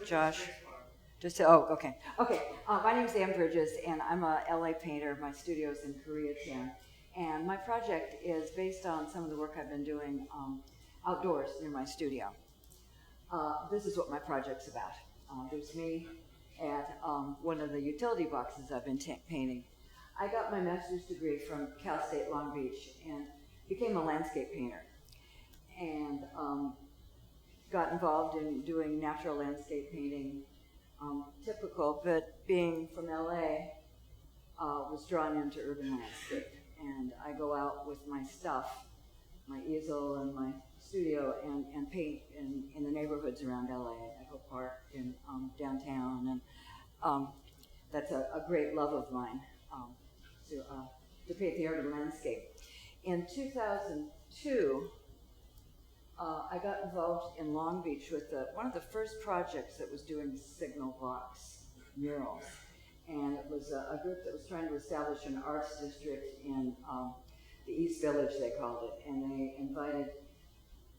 Josh. Just oh, okay. Okay, my name's Ann Bridges, and I'm a LA painter. My studio's in Koreatown. And my project is based on some of the work I've been doing outdoors near my studio. This is what my project's about. There's me at one of the utility boxes I've been painting. I got my master's degree from Cal State Long Beach and became a landscape painter. And got involved in doing natural landscape painting, typical, but being from LA, was drawn into urban landscape. And I go out with my stuff, my easel and my studio, and paint in the neighborhoods around LA, Echo Park and downtown, and that's a great love of mine, to paint the urban landscape. In 2002, I got involved in Long Beach with one of the first projects that was doing signal box murals. And it was a group that was trying to establish an arts district in the East Village, they called it. And they invited,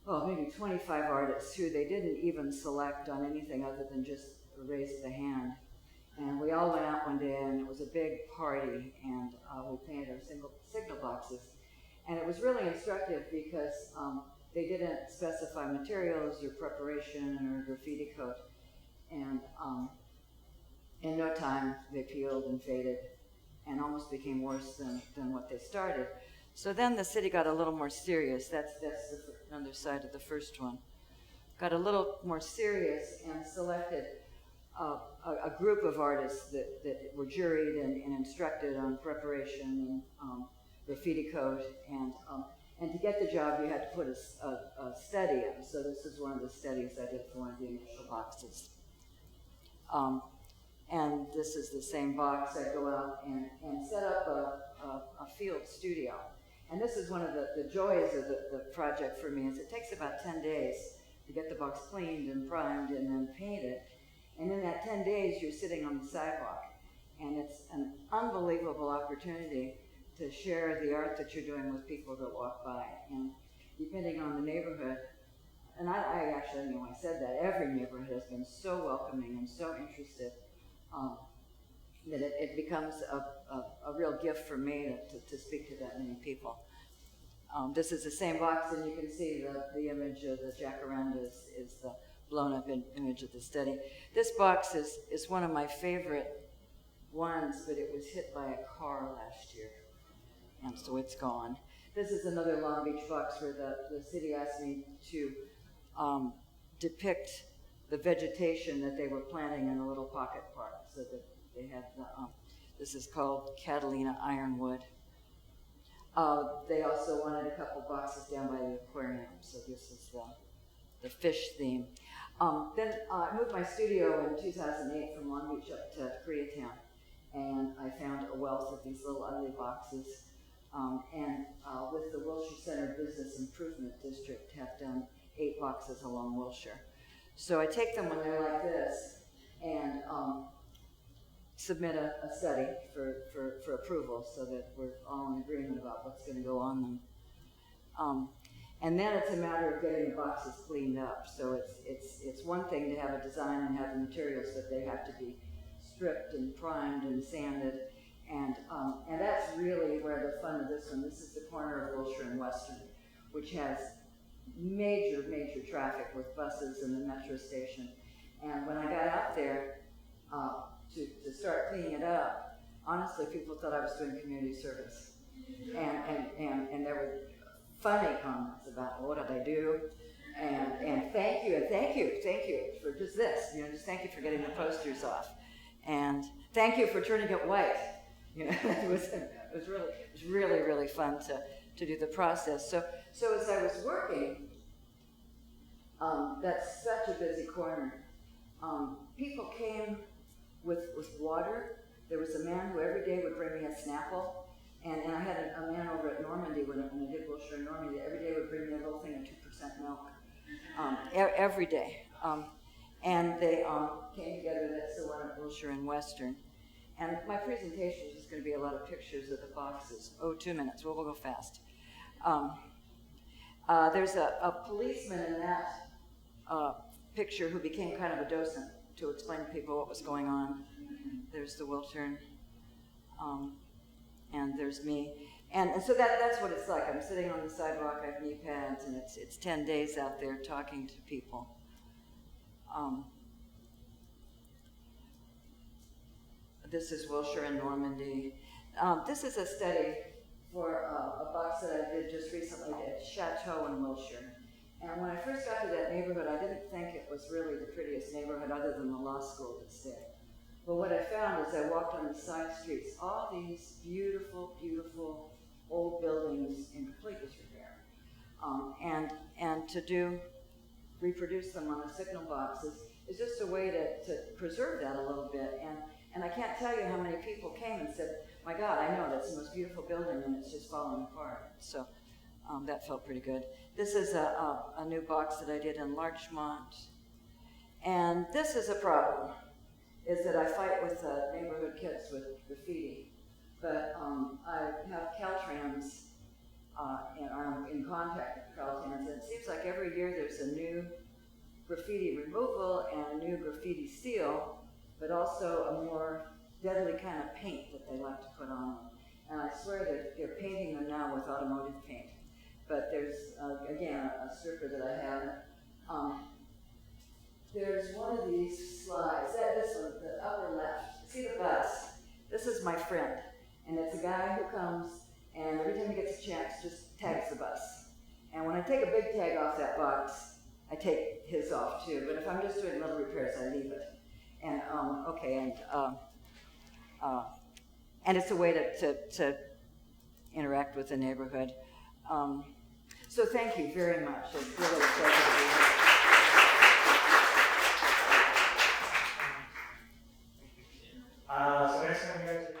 maybe 25 artists who they didn't even select on anything other than just raise the hand. And we all went out one day, and it was a big party, and we painted our signal boxes. And it was really instructive because they didn't specify materials or preparation or graffiti coat. And in no time, they peeled and faded and almost became worse than what they started. So then the city got a little more serious. That's the other side of the first one. Got a little more serious and selected a group of artists that were juried and instructed on preparation and graffiti code. And to get the job, you had to put a study in. So this is one of the studies I did for one of the initial boxes. And this is the same box. I go out and set up a field studio. And this is one of the joys of the project for me, is it takes about 10 days to get the box cleaned and primed and then painted. And in that 10 days, you're sitting on the sidewalk. And it's an unbelievable opportunity to share the art that you're doing with people that walk by. And depending on the neighborhood, and I actually, I said that, every neighborhood has been so welcoming and so interested that it becomes a real gift for me to speak to that many people. This is the same box, and you can see the image of the jacaranda is the blown up image of the study. This box is one of my favorite ones, but it was hit by a car last year, and so it's gone. This is another Long Beach box where the city asked me to depict the vegetation that they were planting in a little pocket park, so that they had this is called Catalina Ironwood. They also wanted a couple boxes down by the aquarium, so this is the fish theme. Then I moved my studio in 2008 from Long Beach up to Koreatown, and I found a wealth of these little ugly boxes. And with the Wilshire Center Business Improvement District, have done 8 boxes along Wilshire. So I take them when they're like this and submit a study for approval, so that we're all in agreement about what's going to go on them. And then it's a matter of getting the boxes cleaned up. So it's one thing to have a design and have the materials, but they have to be stripped and primed and sanded. And that's really where the fun of this one. This is the corner of Wilshire and Western, which has major traffic with buses and the metro station. And when I got out there to start cleaning it up, honestly, people thought I was doing community service. And there were funny comments about, well, what did I do? And thank you for just this. Just thank you for getting the posters off. And thank you for turning it white. It was really fun to do the process. So as I was working, that's such a busy corner. People came with water. There was a man who every day would bring me a Snapple, and I had a man over at Normandy when I did Wilshire and Normandy. Every day would bring me a little thing of 2% milk, every day. And they came together. That's the one at Wilshire and Western. And my presentation is just going to be a lot of pictures of the boxes. 2 minutes. We'll go fast. There's a policeman in that picture who became kind of a docent to explain to people what was going on. There's the Wilshire, and there's me. And so that's what it's like. I'm sitting on the sidewalk, I have knee pads, and it's 10 days out there talking to people. This is Wilshire and Normandy. This is a study for a box that I did just recently at Chateau in Wilshire. And when I first got to that neighborhood, I didn't think it was really the prettiest neighborhood other than the law school that's there. But what I found is I walked on the side streets, all these beautiful, beautiful old buildings in complete disrepair. And to reproduce them on the signal boxes is just a way to preserve that a little bit. And I can't tell you how many people came and said, my God, I know that's the most beautiful building and it's just falling apart. So that felt pretty good. This is a new box that I did in Larchmont. And this is a problem, is that I fight with neighborhood kids with graffiti. But I have Caltrans, and I'm in contact with Caltrans, and it seems like every year there's a new graffiti removal and a new graffiti seal, but also a more deadly kind of paint that they like to put on them. And I swear that they're painting them now with automotive paint. But there's, again, a stripper that I have. There's one of these slides, this one, the upper left. See the bus? This is my friend. And it's a guy who comes, and every time he gets a chance, just tags the bus. And when I take a big tag off that box, I take his off too. But if I'm just doing little repairs, I leave it. And, and it's a way to interact with the neighborhood. So thank you very much. It's really a pleasure to be here. So next time you guys are